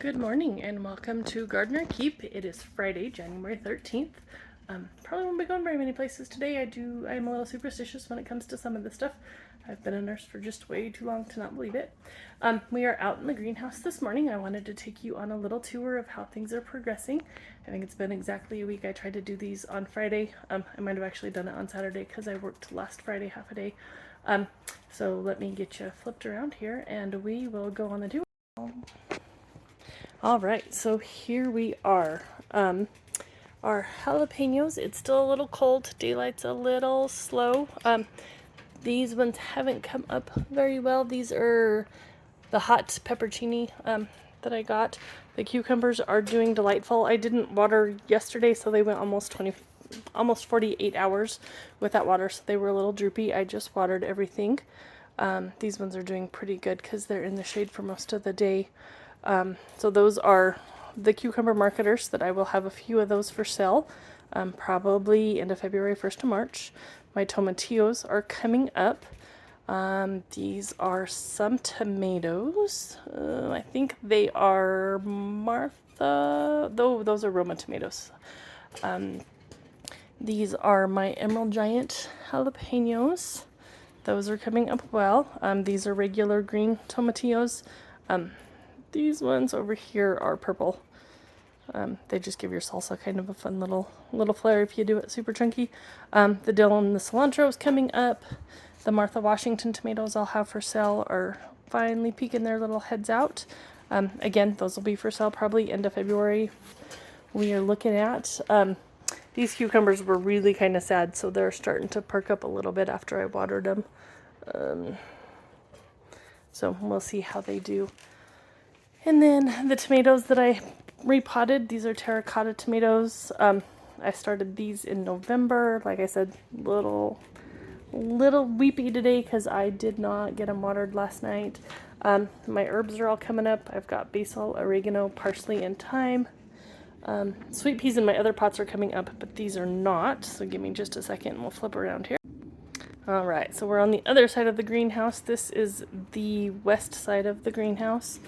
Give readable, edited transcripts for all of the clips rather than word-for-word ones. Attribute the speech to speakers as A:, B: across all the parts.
A: Good morning and welcome to Gardener Keep. It is Friday, January 13th. Probably won't be going very many places today. I'm a little superstitious when it comes to some of this stuff. I've been a nurse for just way too long to not believe it. We are out in the greenhouse this morning. I wanted to take you on a little tour of how things are progressing. I think it's been exactly a week. I tried to do these on Friday. I might have actually done it on Saturday because I worked last Friday half a day. So let me get you flipped around here and we will go on the tour. All right, so here we are. Our jalapenos, it's still a little cold. Daylight's a little slow. These ones haven't come up very well. These are the hot peppercini that I got. The cucumbers are doing delightful. I didn't water yesterday, so they went almost 48 hours without water, so they were a little droopy. I just watered everything. These ones are doing pretty good because they're in the shade for most of the day. So those are the cucumber marketers that I will have a few of those for sale, probably end of February, 1st of March. My tomatillos are coming up. These are some tomatoes. I think they are Martha, though those are Roma tomatoes. These are my Emerald Giant jalapenos. Those are coming up well. These are regular green tomatillos. These ones over here are purple. They just give your salsa kind of a fun little flair if you do it super chunky. The dill and the cilantro is coming up. The Martha Washington tomatoes I'll have for sale are finally peeking their little heads out. Again, those will be for sale probably end of February. We are looking at these cucumbers were really kind of sad, so they're starting to perk up a little bit after I watered them. So we'll see how they do. And then the tomatoes that I repotted, these are terracotta tomatoes. I started these in November. Like I said, little weepy today because I did not get them watered last night. My herbs are all coming up. I've got basil, oregano, parsley, and thyme. Sweet peas in my other pots are coming up, but these are not. So give me just a second and we'll flip around here. All right, so we're on the other side of the greenhouse. This is the west side of the greenhouse.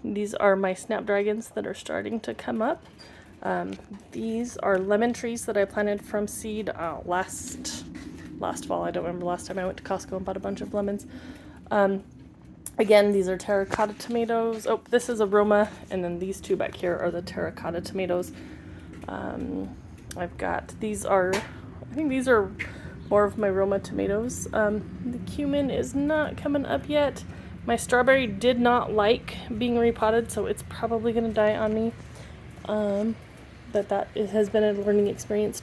A: These are my snapdragons that are starting to come up. These are lemon trees that I planted from seed last fall. I don't remember last time I went to Costco and bought a bunch of lemons. Again, these are terracotta tomatoes. Oh, this is a Roma, and then these two back here are the terracotta tomatoes. I've got, I think these are more of my Roma tomatoes. The cumin is not coming up yet. My strawberry did not like being repotted, so it's probably going to die on me. But it has been a learning experience.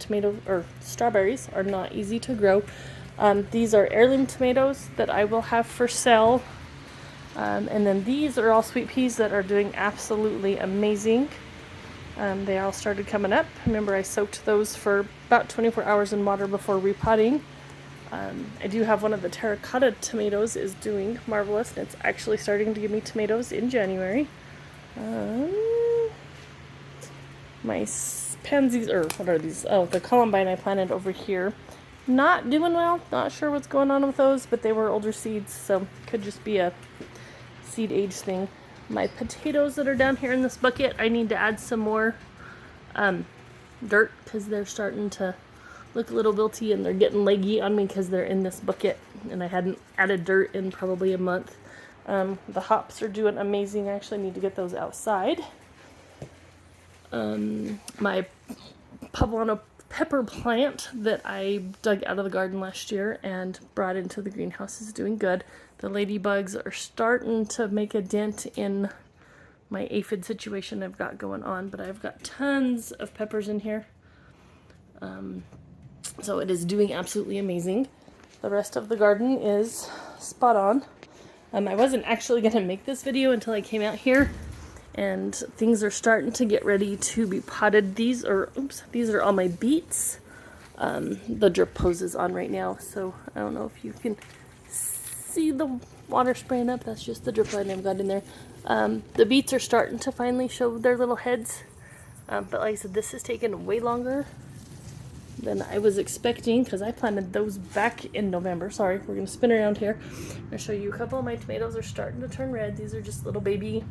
A: Strawberries are not easy to grow. These are heirloom tomatoes that I will have for sale. And then these are all sweet peas that are doing absolutely amazing. They all started coming up. Remember, I soaked those for about 24 hours in water before repotting. I do have one of the terracotta tomatoes is doing marvelous, and it's actually starting to give me tomatoes in January. My pansies, or what are these? Oh, the columbine I planted over here. Not doing well. Not sure what's going on with those, but they were older seeds, so could just be a seed age thing. My potatoes that are down here in this bucket, I need to add some more dirt because they're starting to look a little wilty and they're getting leggy on me because they're in this bucket and I hadn't added dirt in probably a month. The hops are doing amazing. I actually need to get those outside. My poblano pepper plant that I dug out of the garden last year and brought into the greenhouse is doing good. The ladybugs are starting to make a dent in my aphid situation I've got going on, but I've got tons of peppers in here. So it is doing absolutely amazing. The rest of the garden is spot on. I wasn't actually going to make this video until I came out here, and things are starting to get ready to be potted. These are all my beets. The drip hose is on right now, so I don't know if you can see the water spraying up. That's just the drip line I've got in there. The beets are starting to finally show their little heads, but like I said, this has taken way longer than I was expecting because I planted those back in November. Sorry, we're going to spin around here. I'm going to show you a couple of my tomatoes are starting to turn red. These are just little baby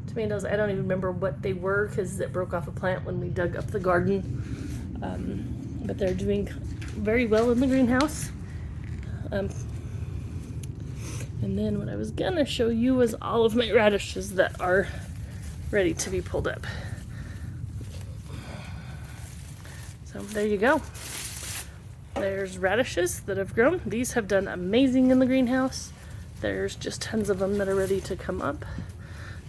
A: tomatoes. I don't even remember what they were because it broke off a plant when we dug up the garden. But they're doing very well in the greenhouse. And then what I was gonna show you was all of my radishes that are ready to be pulled up. So there you go. There's radishes that have grown. These have done amazing in the greenhouse. There's just tons of them that are ready to come up.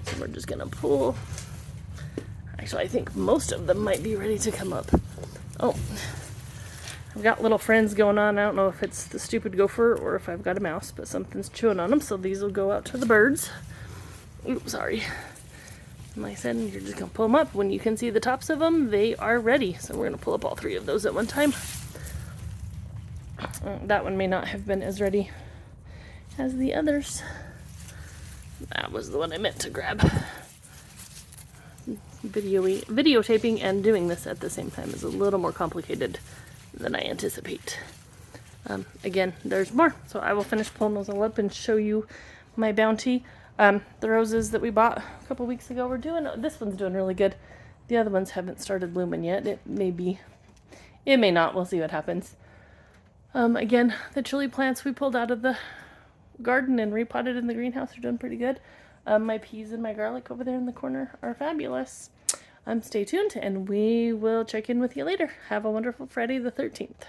A: So we're just gonna pull. Actually, I think most of them might be ready to come up. Oh, I've got little friends going on. I don't know if it's the stupid gopher or if I've got a mouse, but something's chewing on them. So these will go out to the birds. Oops, sorry. Like I said, you're just gonna pull them up. When you can see the tops of them, they are ready. So we're gonna pull up all 3 of those at one time. That one may not have been as ready as the others. That was the one I meant to grab. Videotaping and doing this at the same time is a little more complicated than I anticipate. Again, there's more, so I will finish pulling those all up and show you my bounty. The roses that we bought a couple weeks ago were doing, this one's doing really good. The other ones haven't started blooming yet. It may not, we'll see what happens. Again, the chili plants we pulled out of the garden and repotted in the greenhouse are doing pretty good. My peas and my garlic over there in the corner are fabulous. Stay tuned and we will check in with you later. Have a wonderful Friday the 13th.